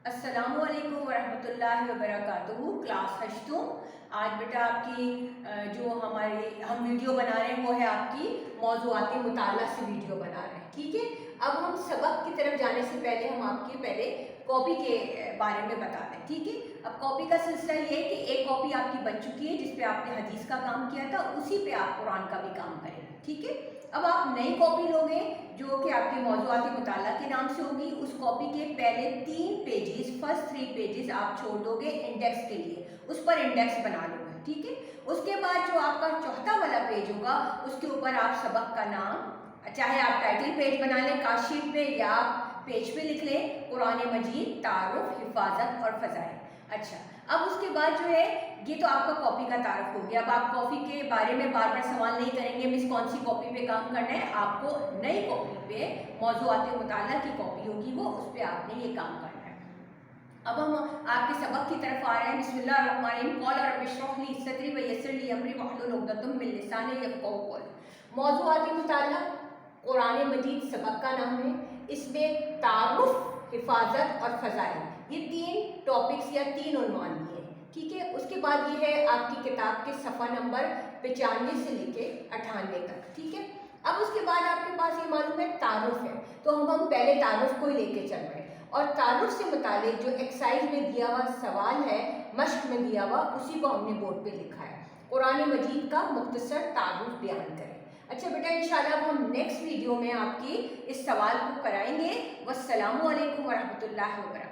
السلام علیکم ورحمۃ اللہ وبرکاتہ۔ کلاس ہشتم۔ آج بیٹا آپ کی جو ہم ویڈیو بنا رہے ہیں وہ ہے آپ کی موضوعاتی مطالعہ سے ویڈیو بنا رہے ہیں، ٹھیک ہے۔ اب ہم سبق کی طرف جانے سے پہلے ہم آپ کی پہلے کاپی کے بارے میں بتا دیں، ٹھیک ہے۔ اب کاپی کا سلسلہ یہ ہے کہ ایک کاپی آپ کی بن چکی ہے جس پہ آپ نے حدیث کا کام کیا تھا، اسی پہ آپ قرآن کا بھی کام کریں گے، ٹھیک ہے۔ اب آپ نئی کاپی لوگے جو کہ آپ کے موضوعاتی مطالعہ کے نام سے ہوگی۔ اس کاپی کے پہلے 3 پیجز، فرسٹ 3 پیجز آپ چھوڑ دو گے انڈیکس کے لیے، اس پر انڈیکس بنا لو گے، ٹھیک ہے۔ اس کے بعد جو آپ کا چوتھا والا پیج ہوگا اس کے اوپر آپ سبق کا نام، چاہے آپ ٹائٹل پیج بنا لیں کاسٹ شیٹ پہ یا آپ پیج پہ لکھ لیں قرآن مجید تعارف، حفاظت اور فضائل۔ اچھا، اب اس کے بعد جو ہے یہ تو آپ کا کاپی کا تعارف ہو گیا۔ اب آپ کاپی کے بارے میں بار بار سوال نہیں کریں گے مس کون سی کاپی پہ کام کرنا ہے، آپ کو نئی کاپی پہ موضوعات مطالعہ کی کاپی ہوگی وہ، اس پہ آپ نے یہ کام کرنا ہے۔ اب ہم آپ کے سبق کی طرف آ رہے ہیں۔ بسم اللہ الرحمن الرحیم۔ قال رب اشرح لی صدری ویسر لی امری واحلل عقدۃ من لسانی یفقہوا قولی۔ موضوعاتی مطالعہ قرآن مجید سبق کا نام ہے۔ اس میں تعارف، حفاظت اور فضائل، یہ 3 ٹاپکس یا 3 عنوان دیے ہیں، ٹھیک ہے۔ اس کے بعد یہ ہے آپ کی کتاب کے صفحہ نمبر 95 سے لے کے 98 تک، ٹھیک ہے۔ اب اس کے بعد آپ کے پاس یہ معلوم ہے تعارف ہے، تو ہم پہلے تعارف کو ہی لے کے چل رہے ہیں، اور تعارف سے متعلق جو ایکسرسائز میں دیا ہوا سوال ہے، مشق میں دیا ہوا، اسی کو ہم نے بورڈ پہ لکھا ہے۔ قرآن مجید کا مختصر تعارف بیان کریں۔ اچھا بیٹا، انشاءاللہ اب ہم نیکسٹ ویڈیو میں آپ کی اس سوال کو کرائیں گے۔ والسلام علیکم ورحمۃ اللہ وبرکاتہ۔